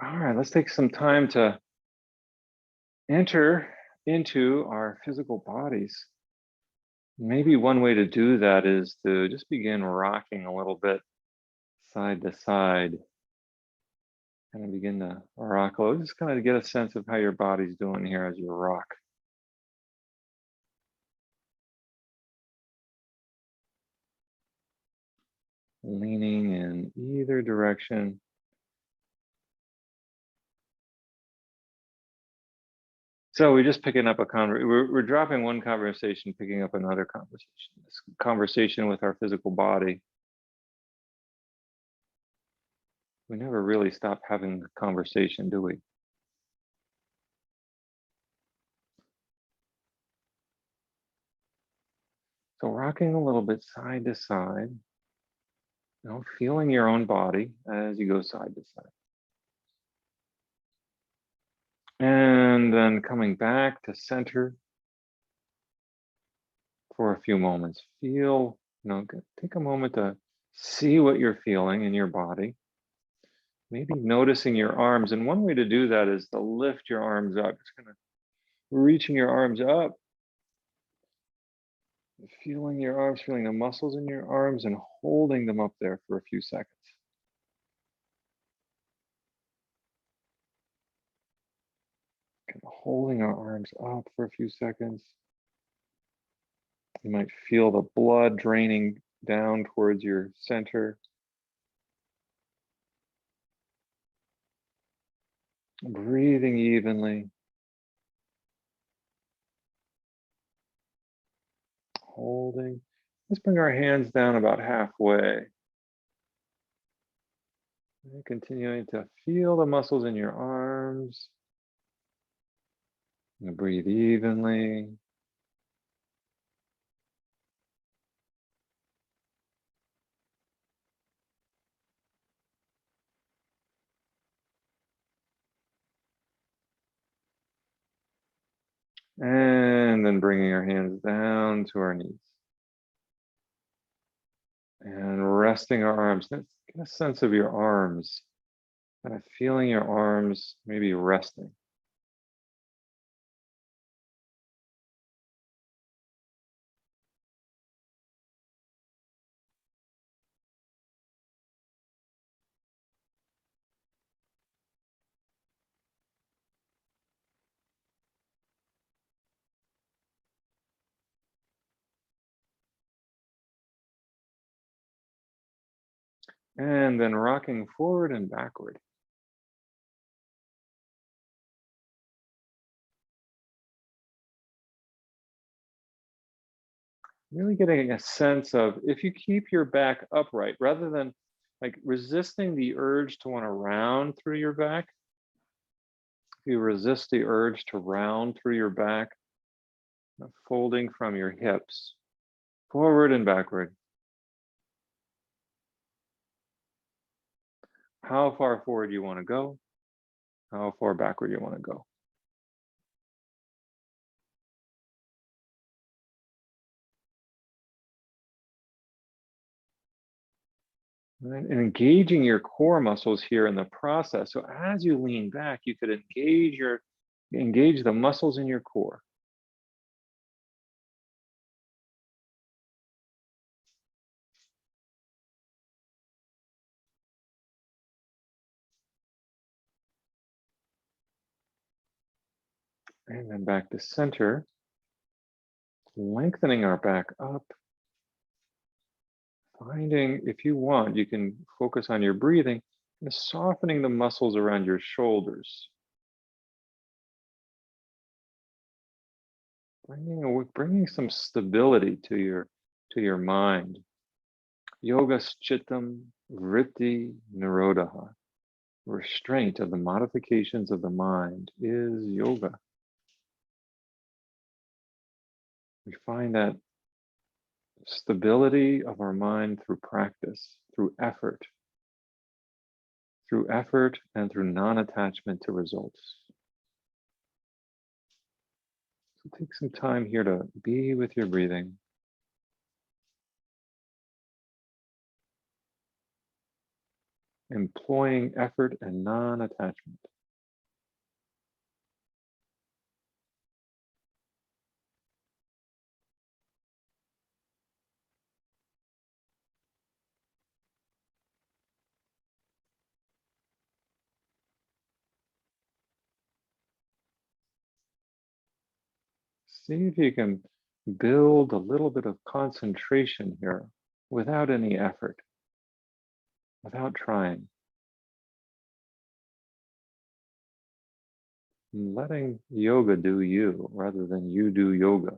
All right, let's take some time to enter into our physical bodies. Maybe one way to do that is to just begin rocking a little bit side to side. Kind of begin to rock a little, just kind of get a sense of how your body's doing here as you rock. Leaning in either direction. So we're just picking up a we're dropping one conversation, picking up another conversation. This conversation with our physical body. We never really stop having a conversation, do we? So rocking a little bit side to side, feeling your own body as you go side to side. And then coming back to center for a few moments. Feel, take a moment to see what you're feeling in your body. Maybe noticing your arms. And one way to do that is to lift your arms up. Just kind of reaching your arms up, feeling your arms, feeling the muscles in your arms and holding them up there for a few seconds. Kind of holding our arms up for a few seconds. You might feel the blood draining down towards your center. Breathing evenly. Holding. Let's bring our hands down about halfway. And continuing to feel the muscles in your arms. And breathe evenly. And then bringing our hands down to our knees. And resting our arms. Get a sense of your arms. Kind of feeling your arms maybe resting. And then rocking forward and backward. Really getting a sense of if you keep your back upright, rather than like resisting the urge to want to round through your back, if you resist the urge to round through your back, folding from your hips, forward and backward. How far forward you want to go, how far backward you want to go. Right? And engaging your core muscles here in the process. So as you lean back, you could engage the muscles in your core. And then back to center, lengthening our back up. Finding, if you want, you can focus on your breathing and softening the muscles around your shoulders. Bringing some stability to your mind. Yoga Chittam Vritti Nirodha. Restraint of the modifications of the mind is yoga. We find that stability of our mind through practice, through effort and through non-attachment to results. So take some time here to be with your breathing. employing effort and non-attachment. See if you can build a little bit of concentration here without any effort, without trying. And letting yoga do you rather than you do yoga.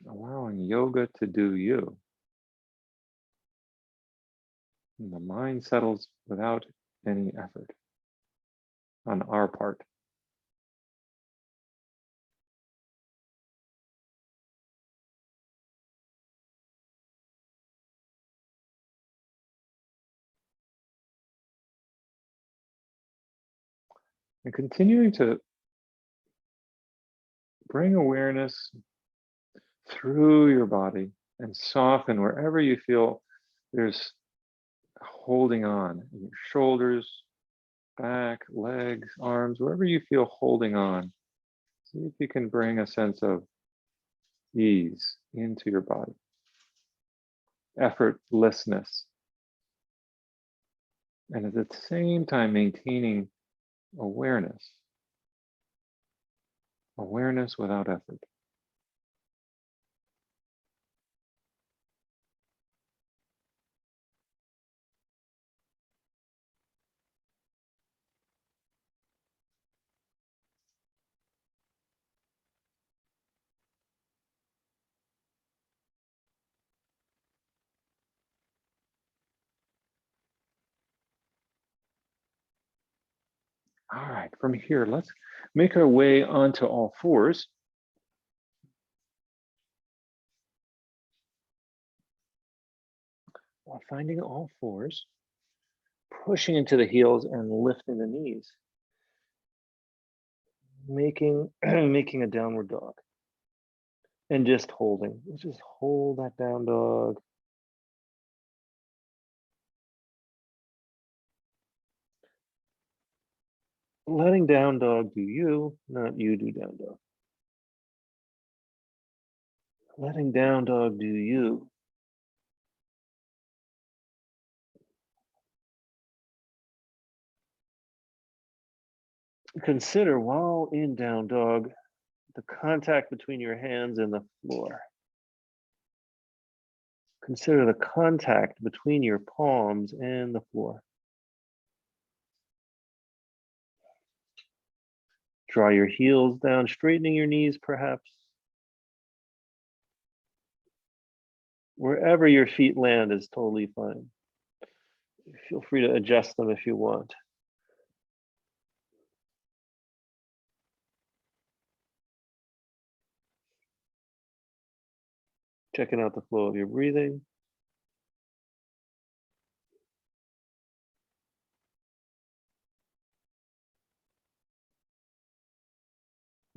Allowing yoga to do you. And the mind settles without any effort on our part. And continuing to bring awareness through your body and soften wherever you feel there's holding on in your shoulders, back, legs, arms, wherever you feel holding on. See if you can bring a sense of ease into your body, effortlessness, and at the same time maintaining awareness, awareness without effort. All right, from here, let's make our way onto all fours. While finding all fours, pushing into the heels and lifting the knees, making making a downward dog, and just holding. Let's just hold that down dog. Letting down dog do you, not you do down dog. Letting down dog do you. Consider while in down dog the contact between your hands and the floor. Consider the contact between your palms and the floor. Draw your heels down, straightening your knees perhaps. Wherever your feet land is totally fine. Feel free to adjust them if you want. Checking out the flow of your breathing.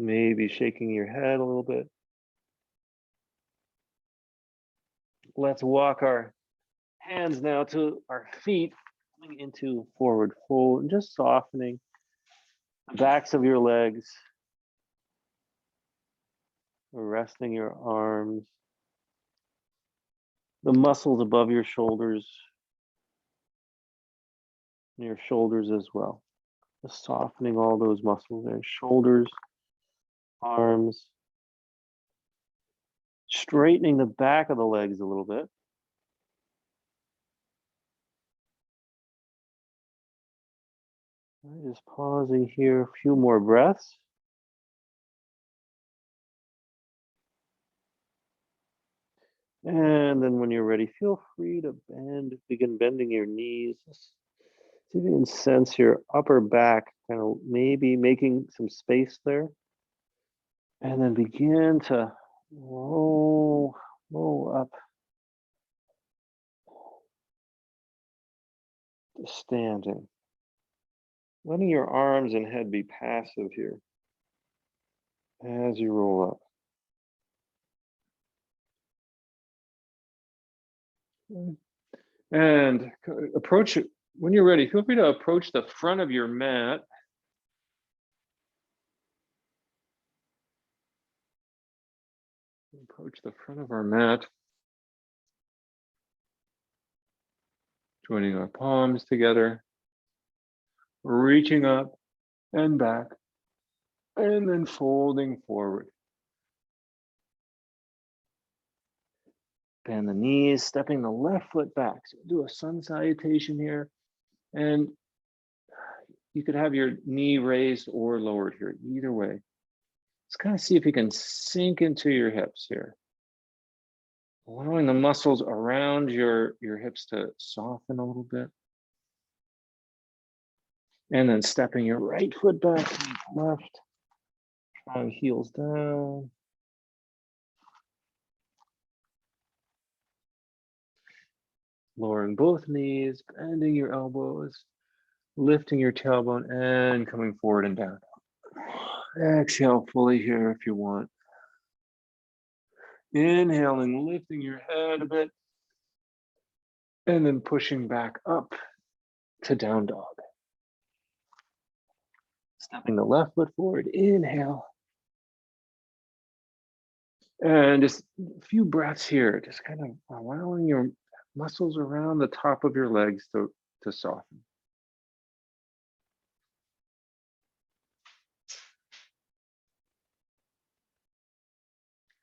Maybe shaking your head a little bit. Let's walk our hands now to our feet, coming into forward fold and just softening the backs of your legs, resting your arms, the muscles above your shoulders as well. Just softening all those muscles there, shoulders, arms, straightening the back of the legs a little bit. Just pausing here, a few more breaths. And then when you're ready, feel free to begin bending your knees. See if you can sense your upper back, kind of maybe making some space there. And then begin to roll up to standing. letting your arms and head be passive here as you roll up. And approach it when you're ready. Feel free to approach the front of your mat. Approach the front of our mat. Joining our palms together. Reaching up and back. And then folding forward. Bend the knees, stepping the left foot back. So do a sun salutation here. And you could have your knee raised or lowered here, either way. Let's kind of see if you can sink into your hips here. Allowing the muscles around your hips to soften a little bit. And then stepping your right foot back to the left. Drawing heels down. Lowering both knees, bending your elbows, lifting your tailbone and coming forward and down. Exhale fully here if you want. Inhaling, lifting your head a bit, and then pushing back up to down dog. Stepping the left foot forward, inhale. And just a few breaths here, just kind of allowing your muscles around the top of your legs to soften.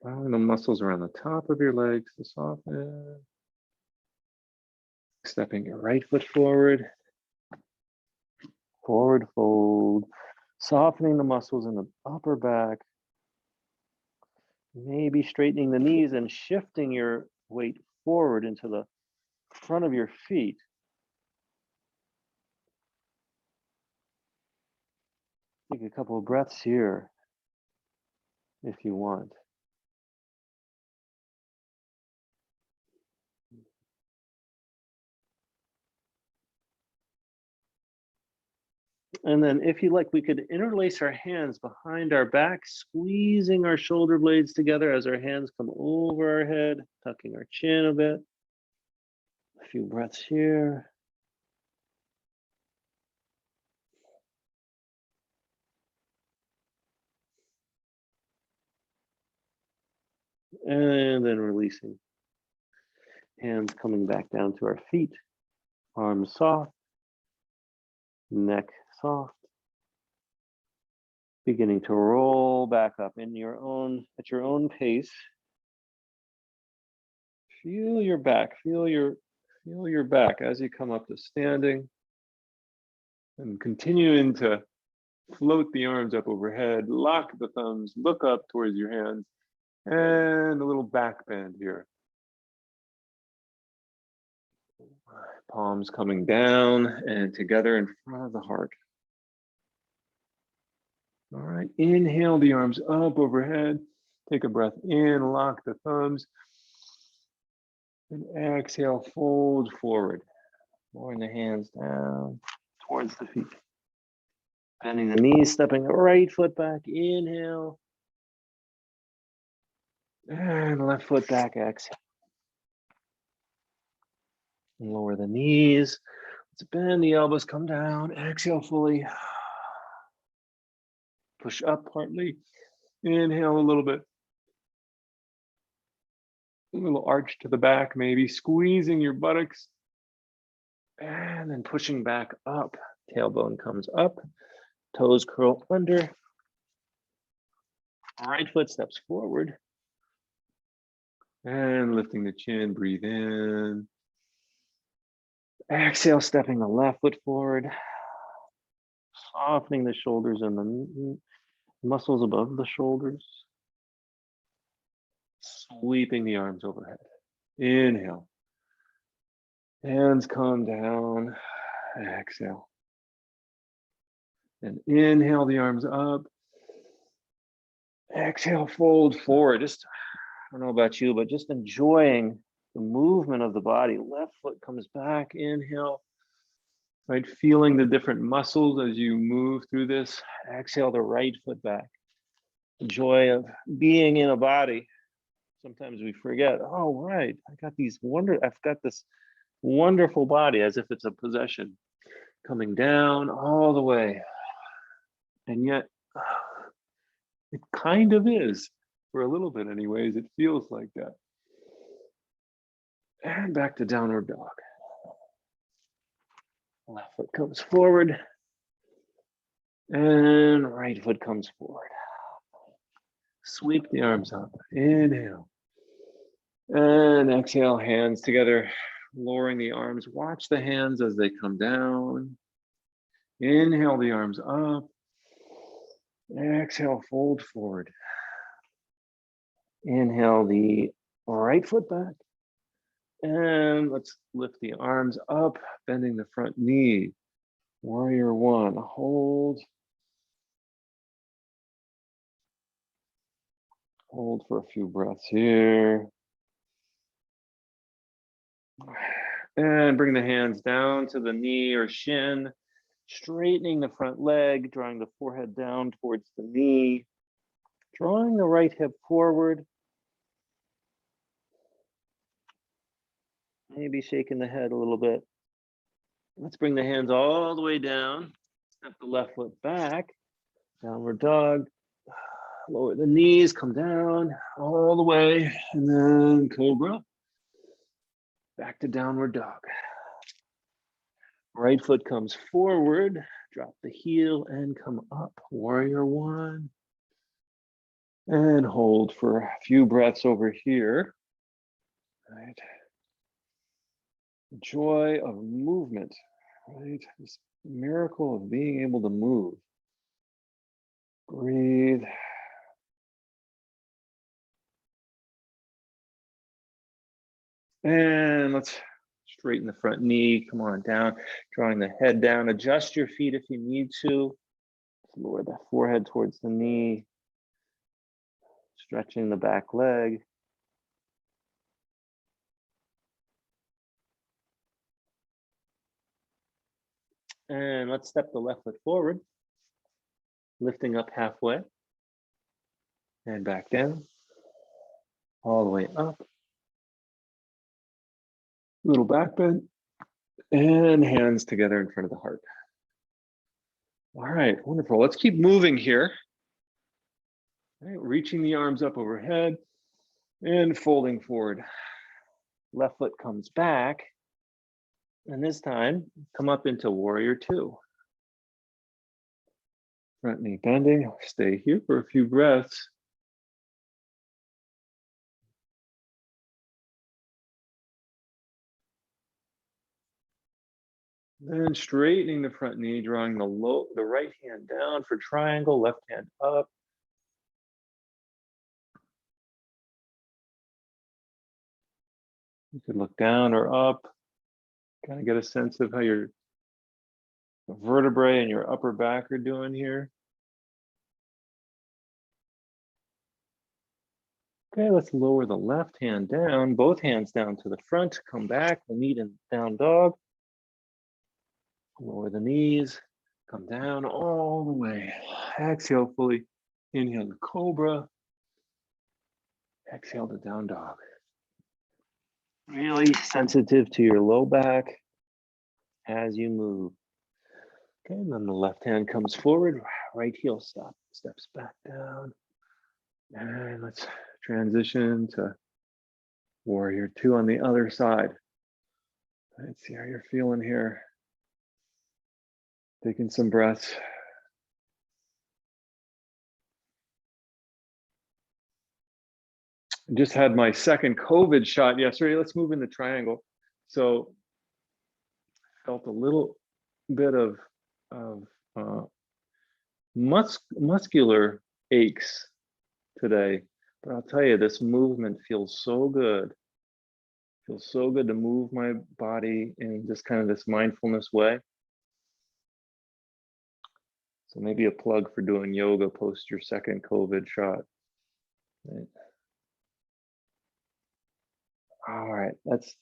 Allowing the muscles around the top of your legs to soften. Stepping your right foot forward. Forward fold. Softening the muscles in the upper back. Maybe straightening the knees and shifting your weight forward into the front of your feet. Take a couple of breaths here if you want. And then if you like, we could interlace our hands behind our back, squeezing our shoulder blades together as our hands come over our head, tucking our chin a bit. A few breaths here. And then releasing. Hands coming back down to our feet, arms soft, neck soft. Beginning to roll back up at your own pace. Feel your back, feel your back as you come up to standing. And continuing to float the arms up overhead, lock the thumbs, look up towards your hands, and a little back bend here. Palms coming down and together in front of the heart. All right, inhale the arms up overhead. Take a breath in, lock the thumbs. And exhale, fold forward. Lowering the hands down towards the feet. Bending the knees, stepping the right foot back. Inhale. And left foot back, exhale. And lower the knees. Let's bend the elbows, come down. Exhale fully. Push up partly. Inhale a little bit. A little arch to the back, maybe squeezing your buttocks. And then pushing back up. Tailbone comes up. Toes curl under. Right foot steps forward. And lifting the chin, breathe in. Exhale, stepping the left foot forward. Softening the shoulders and the muscles above the shoulders. Sweeping the arms overhead. Inhale. Hands come down. Exhale. And inhale the arms up. Exhale, fold forward. Just, I don't know about you, but just enjoying the movement of the body. Left foot comes back. Inhale. right? Feeling the different muscles as you move through this. Exhale the right foot back. The joy of being in a body. Sometimes we forget, oh, right, I've got this wonderful body as if it's a possession coming down all the way. And yet it kind of is, for a little bit anyways, it feels like that. And back to downward dog. Left foot comes forward and right foot comes forward. Sweep the arms up, inhale. And exhale, hands together, lowering the arms. Watch the hands as they come down. Inhale the arms up. Exhale, fold forward. Inhale the right foot back. And let's lift the arms up, bending the front knee. Warrior one, hold. Hold for a few breaths here. And bring the hands down to the knee or shin, straightening the front leg, drawing the forehead down towards the knee, drawing the right hip forward. Maybe shaking the head a little bit. Let's bring the hands all the way down. Step the left foot back. Downward dog. Lower the knees, come down all the way. And then cobra. Back to downward dog. Right foot comes forward. Drop the heel and come up. Warrior one. And hold for a few breaths over here. Right. Joy of movement, right? This miracle of being able to move. Breathe. And let's straighten the front knee. Come on down, drawing the head down. Adjust your feet if you need to. Lower the forehead towards the knee. Stretching the back leg. And let's step the left foot forward, lifting up halfway. And back down. All the way up. Little back bend. And hands together in front of the heart. All right, wonderful. Let's keep moving here. All right, reaching the arms up overhead and folding forward. Left foot comes back. And this time, come up into warrior two. Front knee bending. Stay here for a few breaths. Then straightening the front knee, drawing the right hand down for triangle, left hand up. You could look down or up, kind of get a sense of how your vertebrae and your upper back are doing here. Okay, let's lower the left hand down, both hands down to the front, come back, the knee in down dog. Lower the knees, come down all the way. Exhale fully, inhale the cobra. Exhale the down dog. Really sensitive to your low back as you move. Okay, and then the left hand comes forward, right heel steps back down. And let's transition to warrior two on the other side. Let's see how you're feeling here. Taking some breaths. I just had my second COVID shot yesterday. Let's move in the triangle. So felt a little bit of muscular aches today, but I'll tell you, this movement feels so good. Feels so good to move my body in just kind of this mindfulness way. So maybe a plug for doing yoga post your second COVID shot. Right. All right, let's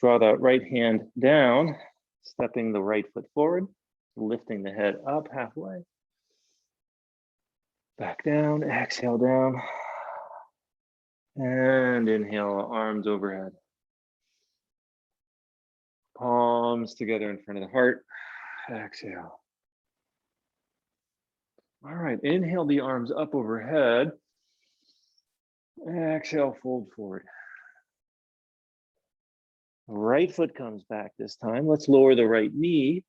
draw that right hand down, Stepping the right foot forward, lifting the head up halfway. Back down, exhale down. And inhale, arms overhead. Palms together in front of the heart. Exhale. All right, inhale the arms up overhead. Exhale, fold forward. Right foot comes back this time. Let's lower the right knee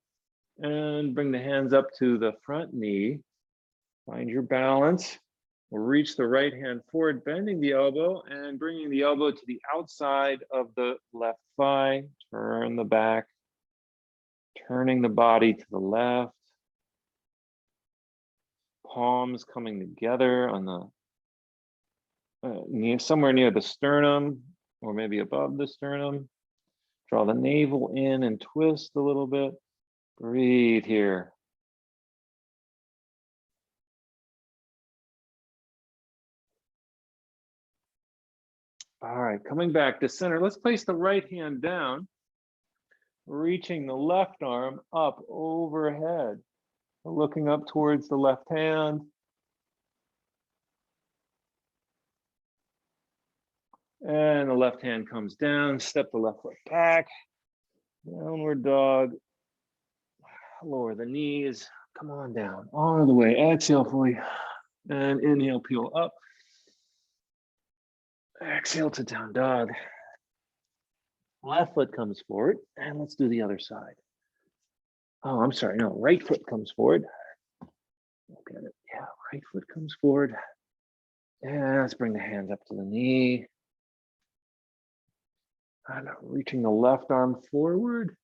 and bring the hands up to the front knee. Find your balance. We'll reach the right hand forward, bending the elbow and bringing the elbow to the outside of the left thigh. Turn the back, turning the body to the left. Palms coming together on the somewhere near the sternum or maybe above the sternum. Draw the navel in and twist a little bit. Breathe here. All right, coming back to center. Let's place the right hand down, reaching the left arm up overhead, looking up towards the left hand. And the left hand comes down, step the left foot back, downward dog, lower the knees, come on down, all the way, exhale fully, and inhale, peel up. Exhale to down dog. Left foot comes forward, and let's do the other side. Oh, I'm sorry, no, right foot comes forward. Look at it, yeah, right foot comes forward. And let's bring the hands up to the knee. And reaching the left arm forward,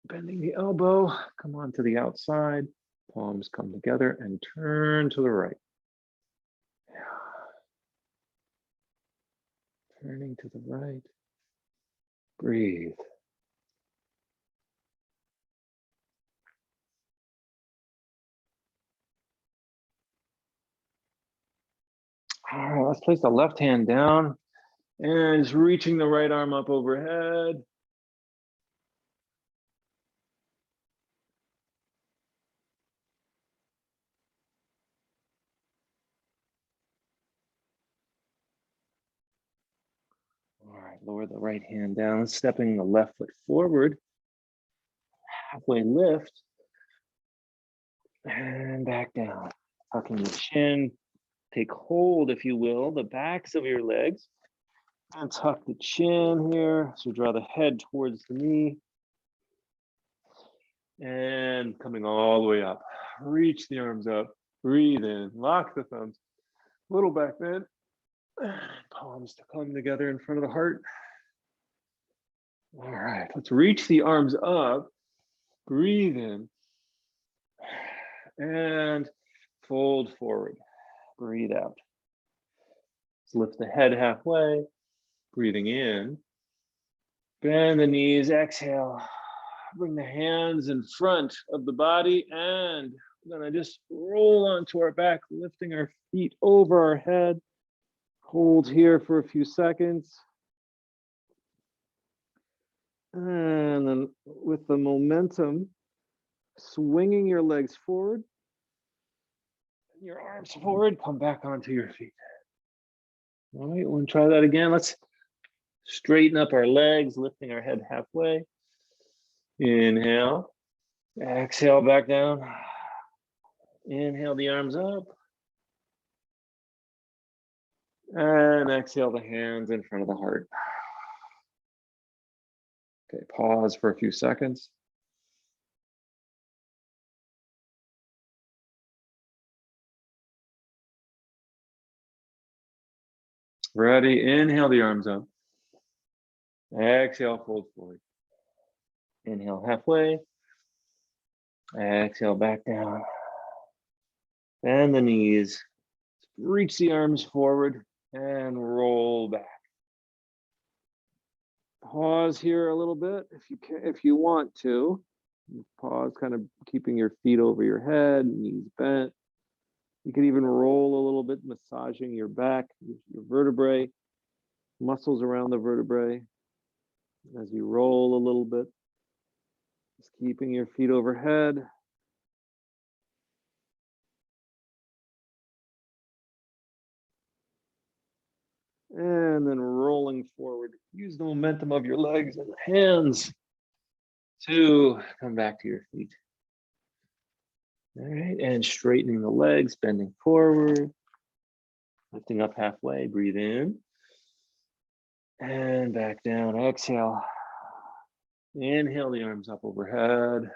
bending the elbow, come on to the outside, palms come together and turn to the right. Turning to the right, breathe. All right, let's place the left hand down and just reaching the right arm up overhead. All right, lower the right hand down, stepping the left foot forward, halfway lift, and back down. Tucking the chin, take hold, if you will, the backs of your legs, and tuck the chin here. So draw the head towards the knee. And coming all the way up, reach the arms up, breathe in, lock the thumbs, little back bend, palms to come together in front of the heart. All right, let's reach the arms up, breathe in, and fold forward, breathe out. Let's lift the head halfway, breathing in, bend the knees, exhale. Bring the hands in front of the body and we're gonna just roll onto our back, lifting our feet over our head. Hold here for a few seconds. And then with the momentum, swinging your legs forward, your arms forward, come back onto your feet. All right, we'll try that again. Let's straighten up our legs, lifting our head halfway. Inhale, exhale back down. Inhale the arms up. And exhale the hands in front of the heart. Okay, pause for a few seconds. Ready, inhale the arms up. Exhale, fold forward. Inhale halfway. Exhale back down. Bend the knees. Reach the arms forward and roll back. Pause here a little bit if you can, if you want to. Pause, kind of keeping your feet over your head, knees bent. You can even roll a little bit, massaging your back, your vertebrae, muscles around the vertebrae. As you roll a little bit, Just keeping your feet overhead. And then rolling forward. Use the momentum of your legs and hands to come back to your feet. All right, and straightening the legs, bending forward, lifting up halfway, breathe in. And back down, exhale. Inhale the arms up overhead.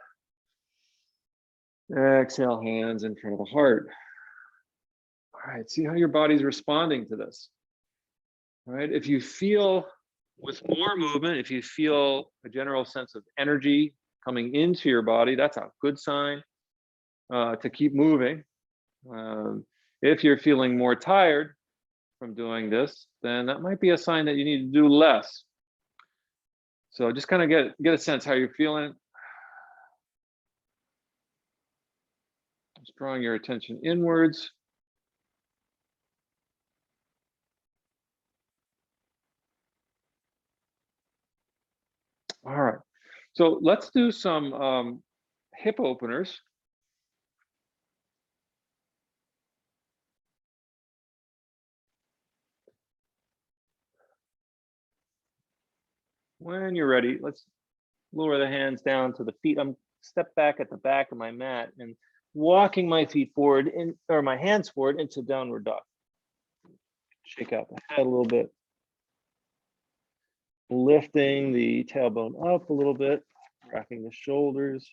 Exhale, hands in front of the heart. All right, see how your body's responding to this. All right, if you feel with more movement, if you feel a general sense of energy coming into your body, that's a good sign to keep moving. If you're feeling more tired from doing this, then that might be a sign that you need to do less. So just kind of get a sense how you're feeling. Just drawing your attention inwards. All right, so let's do some hip openers. When you're ready, let's lower the hands down to the feet. I'm step back at the back of my mat and walking my feet forward or my hands forward into downward dog. Shake out the head a little bit. Lifting the tailbone up a little bit, rocking the shoulders.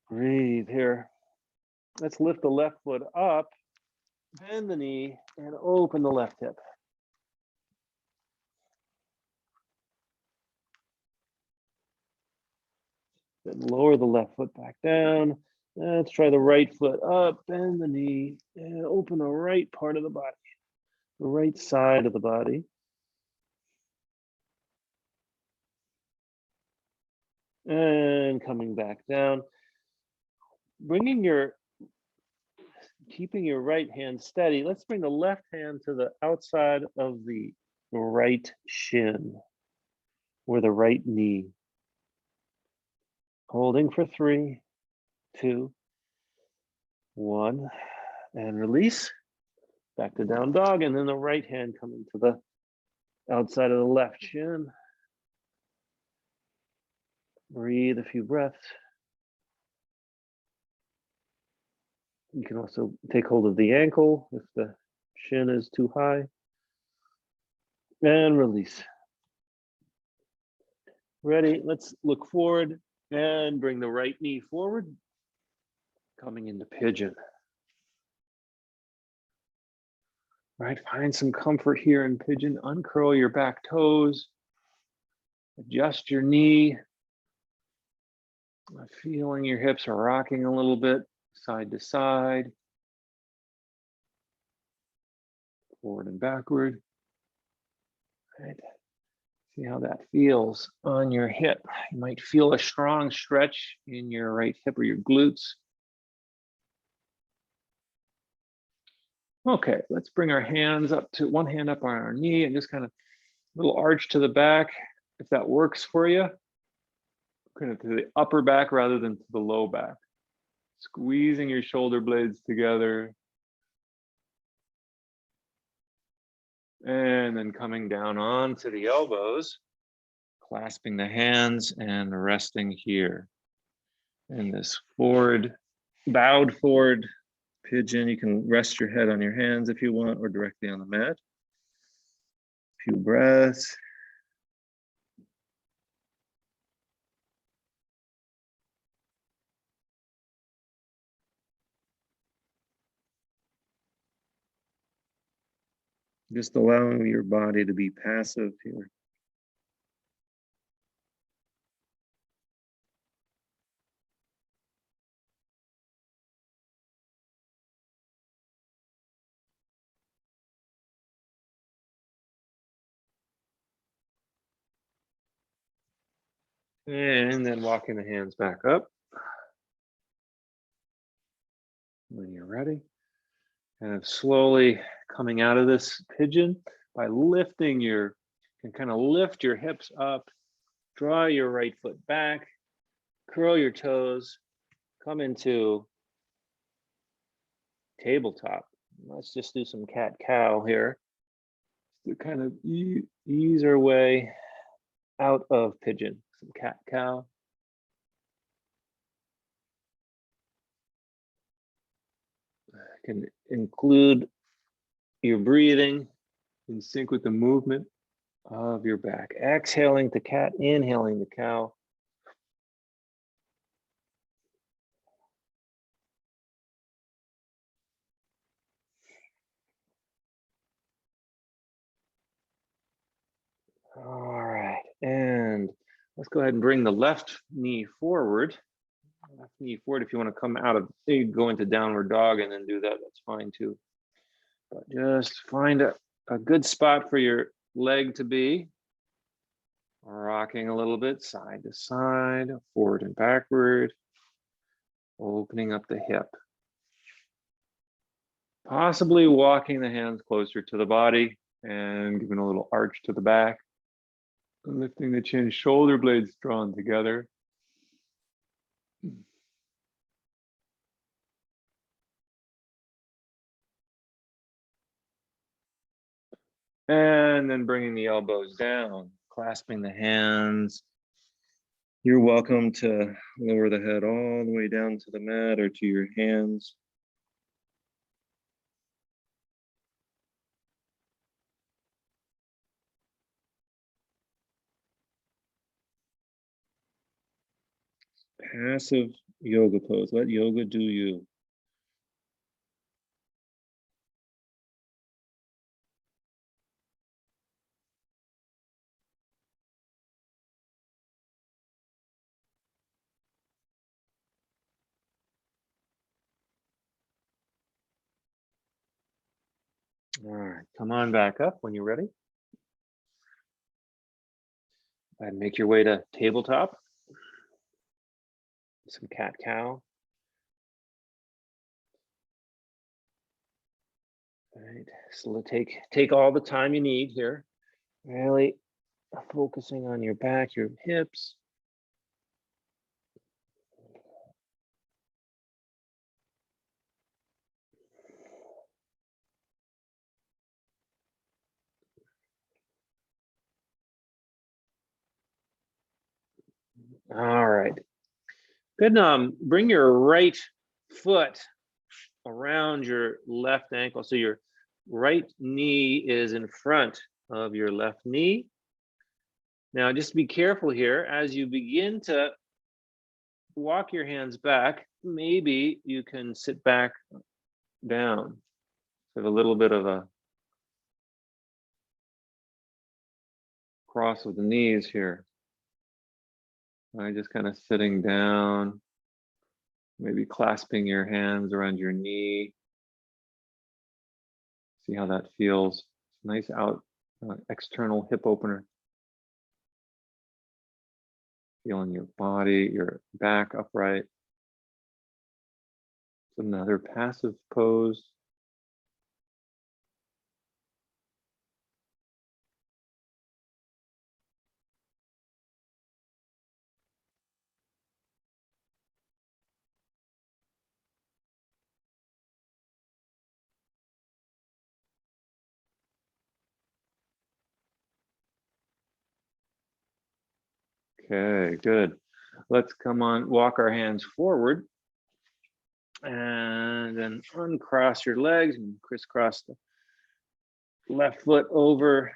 Breathe here. Let's lift the left foot up, bend the knee, and open the left hip. Then lower the left foot back down. Let's try the right foot up, bend the knee, and open the right part of the body, the right side of the body. And coming back down, keeping your right hand steady. Let's bring the left hand to the outside of the right shin or the right knee. Holding for 3, 2, 1, and release. Back to down dog, and then the right hand coming to the outside of the left shin. Breathe a few breaths. You can also take hold of the ankle if the shin is too high. And release. Ready? Let's look forward and bring the right knee forward, coming into pigeon. All right, find some comfort here in pigeon. Uncurl your back toes. Adjust your knee. Feeling your hips are rocking a little bit, side to side. Forward and backward. All right. See how that feels on your hip. You might feel a strong stretch in your right hip or your glutes. Okay, let's bring our hands up to one hand up on our knee and just kind of a little arch to the back, if that works for you. Kind of to the upper back rather than to the low back. Squeezing your shoulder blades together. And then coming down onto the elbows, clasping the hands and resting here. In this forward, bowed forward pigeon. You can rest your head on your hands if you want, or directly on the mat. A few breaths. Just allowing your body to be passive here. And then walking the hands back up. When you're ready. And slowly coming out of this pigeon by lifting you can kind of lift your hips up Draw your right foot back, curl your toes, come into tabletop. Let's just do some cat-cow here to kind of ease our way out of pigeon. Some cat-cow. Can include your breathing in sync with the movement of your back. Exhaling to cat, inhaling to cow. All right, and let's go ahead and bring the left knee forward. Left knee forward. If you want to come out of, you go into downward dog and then do that, that's fine too. But just find a good spot for your leg to be. Rocking a little bit, side to side, forward and backward. Opening up the hip. Possibly walking the hands closer to the body and giving a little arch to the back. Lifting the chin, shoulder blades drawn together. And then bringing the elbows down, clasping the hands. You're welcome to lower the head all the way down to the mat or to your hands. Passive yoga pose. Let yoga do you. All right, come on back up when you're ready. And make your way to tabletop. Some cat-cow. All right, so take all the time you need here. Really focusing on your back, your hips. All right. Good. Bring your right foot around your left ankle. So your right knee is in front of your left knee. Now, just be careful here as you begin to walk your hands back. Maybe you can sit back down. So have a little bit of a cross with the knees here. Just kind of sitting down, maybe clasping your hands around your knee. See how that feels. Nice out external hip opener. Feeling your body, your back upright. It's another passive pose. Okay, good. Let's come on, walk our hands forward and then uncross your legs and crisscross the left foot over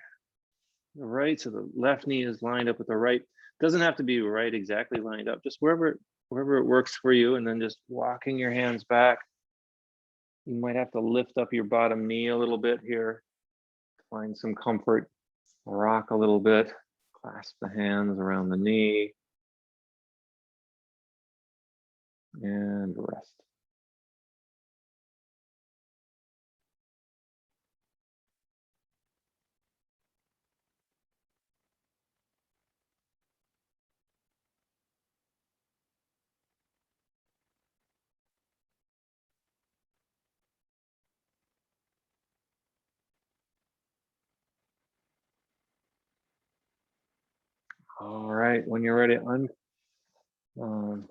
the right. So the left knee is lined up with the right. Doesn't have to be right exactly lined up, just wherever it works for you. And then just walking your hands back. You might have to lift up your bottom knee a little bit here. Find some comfort. Rock a little bit. Clasp the hands around the knee. And rest. All right, when you're ready, um,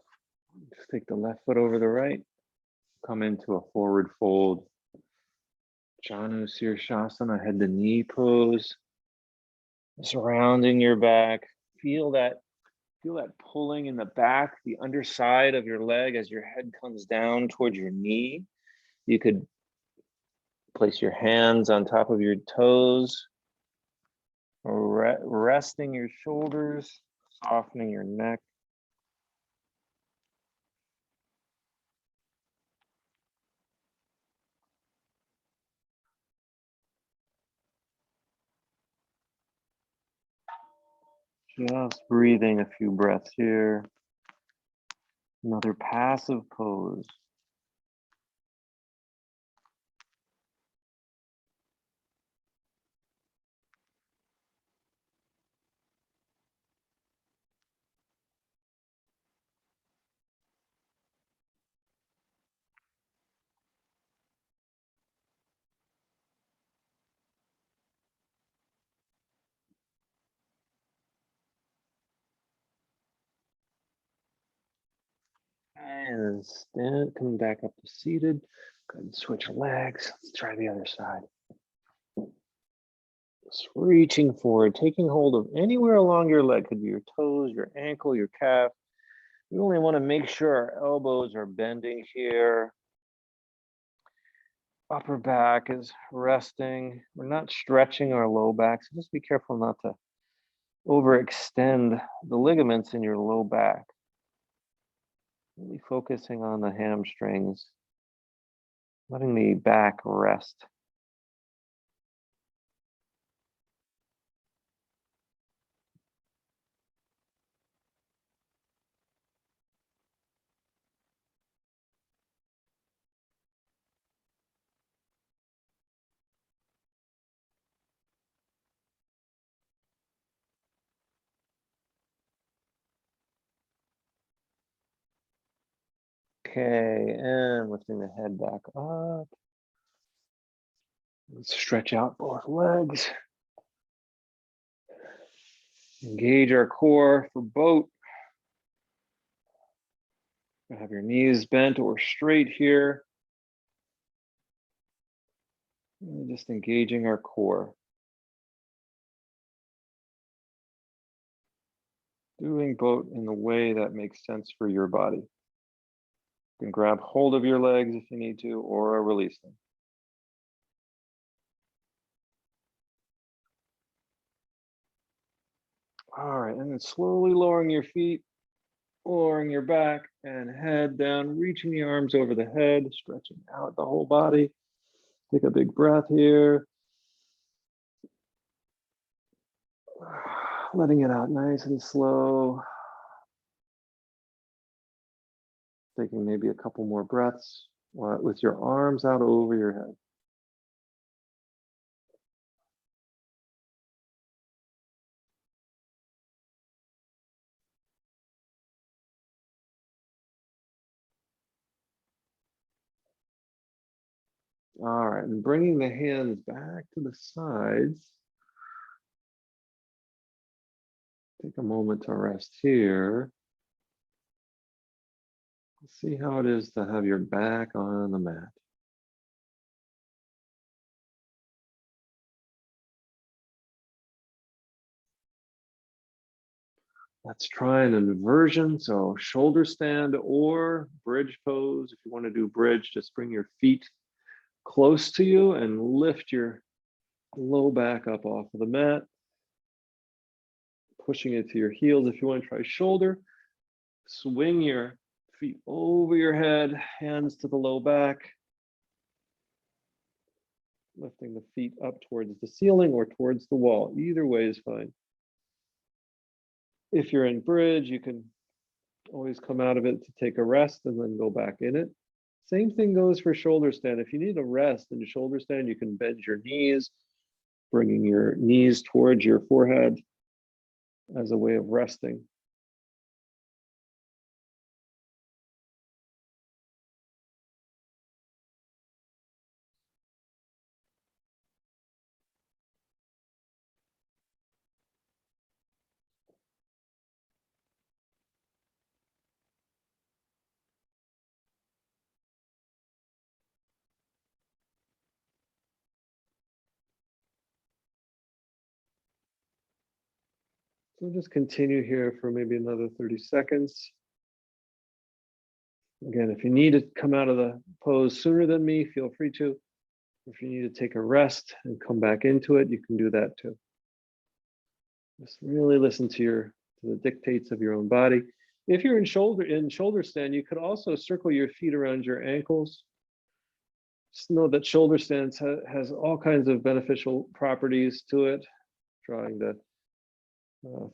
just take the left foot over the right, come into a forward fold. Janu Shirshasana, head to knee pose, surrounding your back. Feel that pulling in the back, the underside of your leg as your head comes down towards your knee. You could place your hands on top of your toes, resting your shoulders, softening your neck. Just breathing a few breaths here. Another passive pose. And stand, come back up to seated. Go ahead and switch legs. Let's try the other side. Just reaching forward, taking hold of anywhere along your leg. Could be your toes, your ankle, your calf. We only want to make sure our elbows are bending here. Upper back is resting. We're not stretching our low back, so just be careful not to overextend the ligaments in your low back. Really focusing on the hamstrings, letting the back rest. Okay, and lifting the head back up. Let's stretch out both legs. Engage our core for boat. Have your knees bent or straight here. And just engaging our core. Doing boat in the way that makes sense for your body. You can grab hold of your legs if you need to, or release them. All right, and then slowly lowering your feet, lowering your back and head down, reaching the arms over the head, stretching out the whole body. Take a big breath here. Letting it out nice and slow. Taking maybe a couple more breaths with your arms out over your head. All right, and bringing the hands back to the sides. Take a moment to rest here. See how it is to have your back on the mat. Let's try an inversion. So shoulder stand or bridge pose. If you want to do bridge, just bring your feet close to you and lift your low back up off of the mat. Pushing it to your heels. If you want to try shoulder, swing your feet over your head, hands to the low back. Lifting the feet up towards the ceiling or towards the wall. Either way is fine. If you're in bridge, you can always come out of it to take a rest and then go back in it. Same thing goes for shoulder stand. If you need a rest in shoulder stand, you can bend your knees, bringing your knees towards your forehead as a way of resting. So just continue here for maybe another 30 seconds. Again, if you need to come out of the pose sooner than me, feel free to. If you need to take a rest and come back into it, you can do that too. Just really listen to the dictates of your own body. If you're in shoulder stand, you could also circle your feet around your ankles. Just know that shoulder stance has all kinds of beneficial properties to it.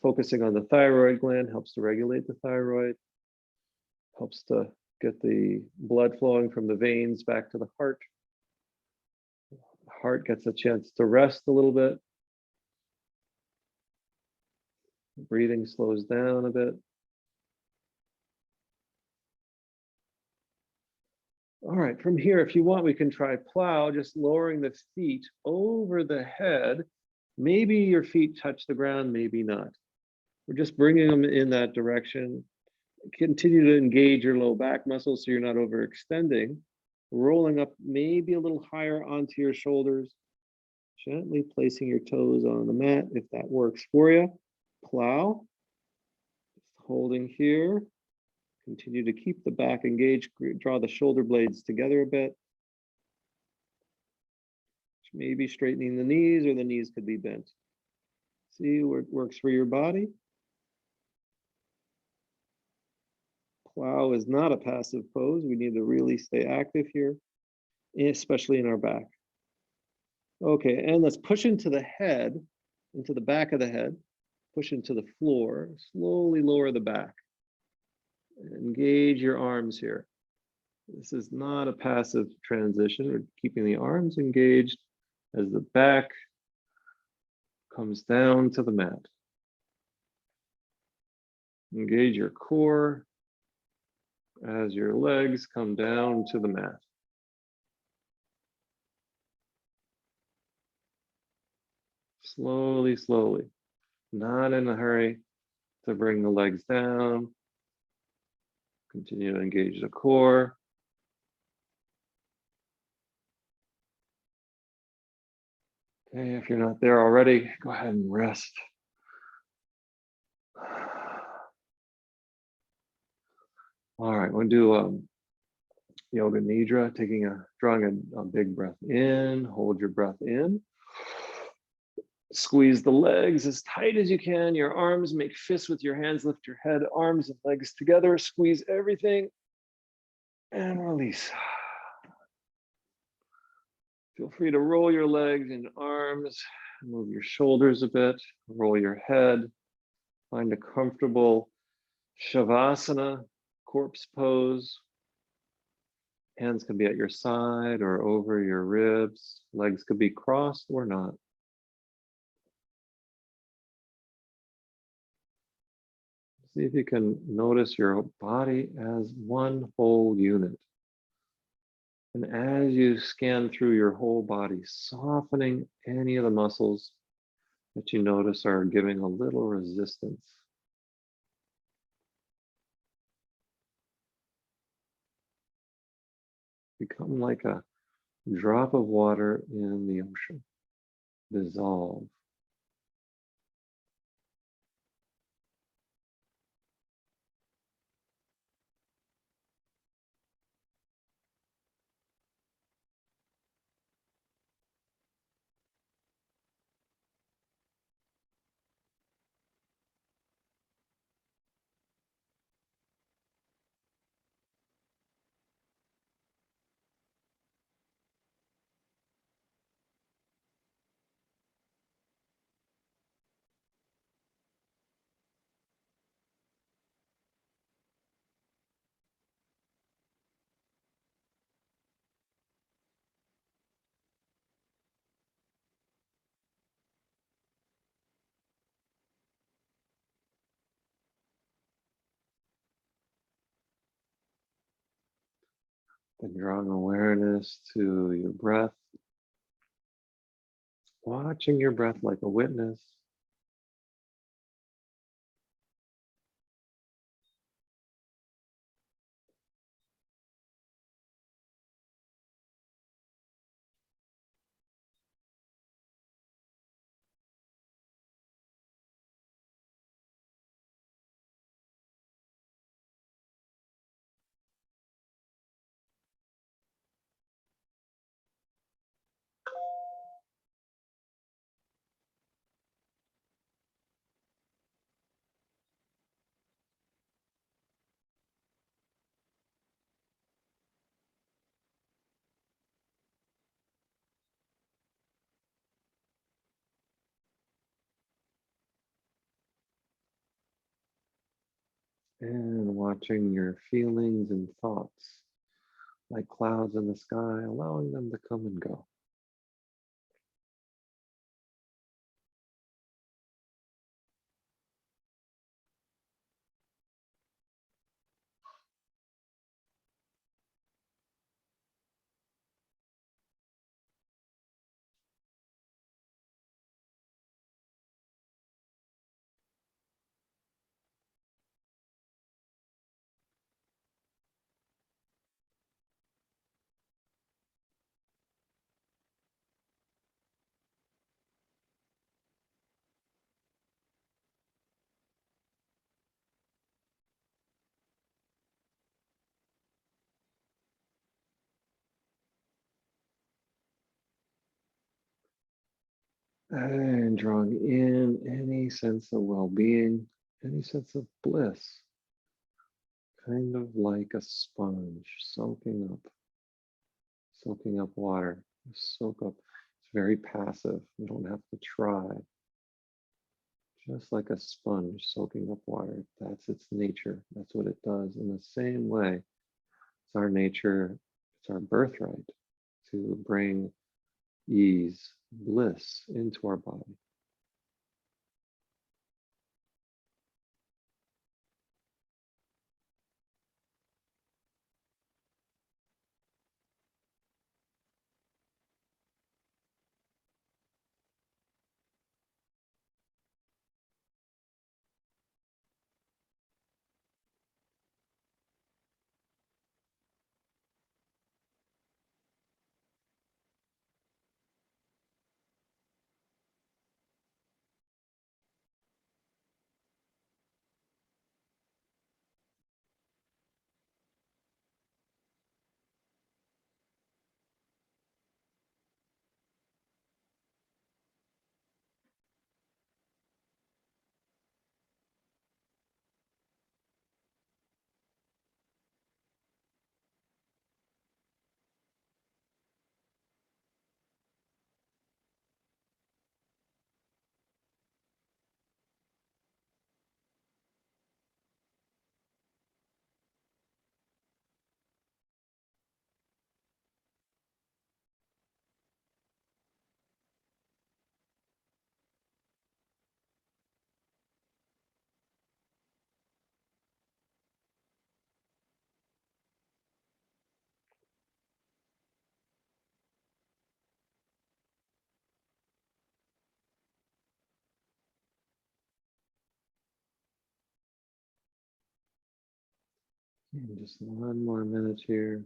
Focusing on the thyroid gland helps to regulate the thyroid, helps to get the blood flowing from the veins back to the heart. The heart gets a chance to rest a little bit. Breathing slows down a bit. All right, from here, if you want, we can try plow, just lowering the feet over the head. Maybe your feet touch the ground, maybe not. We're just bringing them in that direction. Continue to engage your low back muscles so you're not overextending. Rolling up maybe a little higher onto your shoulders. Gently placing your toes on the mat if that works for you. Plow. Just holding here. Continue to keep the back engaged. Draw the shoulder blades together a bit. Maybe straightening the knees, or the knees could be bent. See where it works for your body. Plow is not a passive pose. We need to really stay active here, especially in our back. Okay, and let's push into the head, into the back of the head, push into the floor, slowly lower the back. Engage your arms here. This is not a passive transition. We're keeping the arms engaged as the back comes down to the mat. Engage your core as your legs come down to the mat. Slowly, slowly, not in a hurry to bring the legs down. Continue to engage the core. Okay, if you're not there already, go ahead and rest. All right, we'll do yoga nidra, drawing a big breath in, hold your breath in. Squeeze the legs as tight as you can. Your arms, make fists with your hands, lift your head, arms and legs together, squeeze everything and release. Feel free to roll your legs and arms, move your shoulders a bit, roll your head, find a comfortable shavasana, corpse pose. Hands can be at your side or over your ribs. Legs could be crossed or not. See if you can notice your body as one whole unit. And as you scan through your whole body, softening any of the muscles that you notice are giving a little resistance. Become like a drop of water in the ocean. Dissolve. Then drawing awareness to your breath. Watching your breath like a witness. And watching your feelings and thoughts like clouds in the sky, allowing them to come and go. And drawing in any sense of well-being, any sense of bliss, kind of like a sponge soaking up water. Soak up. It's very passive. You don't have to try. Just like a sponge soaking up water. That's its nature. That's what it does. In the same way, it's our nature, it's our birthright to bring ease, bliss into our body. And just one more minute here.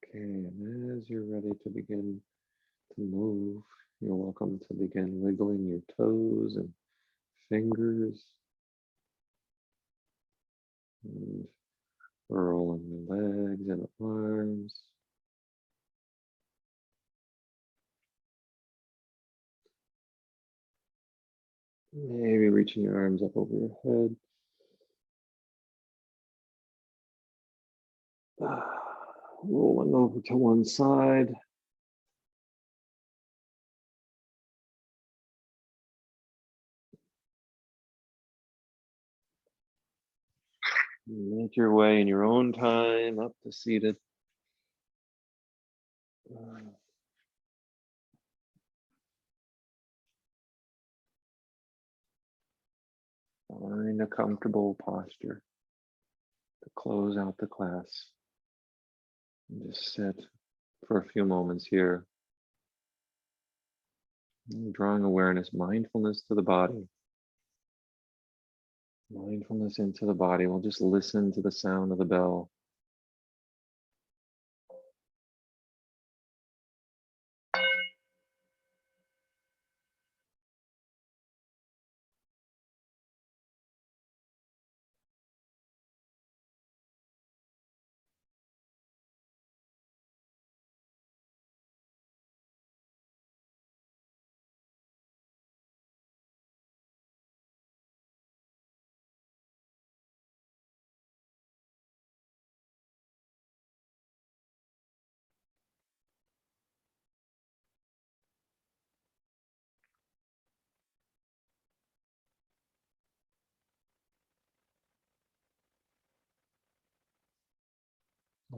Okay, and as you're ready to begin to move, you're welcome to begin wiggling your toes and fingers and rolling your legs and arms. Maybe reaching your arms up over your head. Rolling over to one side. Make your way in your own time up to seated. Find a comfortable posture to close out the class. And just sit for a few moments here. And drawing awareness, mindfulness to the body. Mindfulness into the body. We'll just listen to the sound of the bell.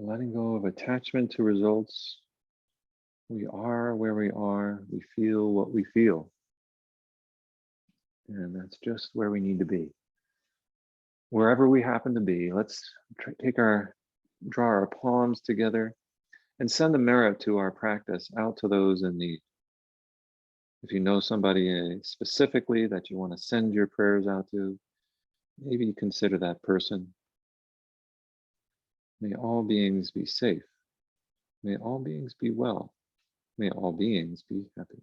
Letting go of attachment to results. We are where we are. We feel what we feel. And that's just where we need to be. Wherever we happen to be, let's draw our palms together and send the merit to our practice out to those in need. If you know somebody specifically that you want to send your prayers out to, maybe consider that person. May all beings be safe. May all beings be well. May all beings be happy.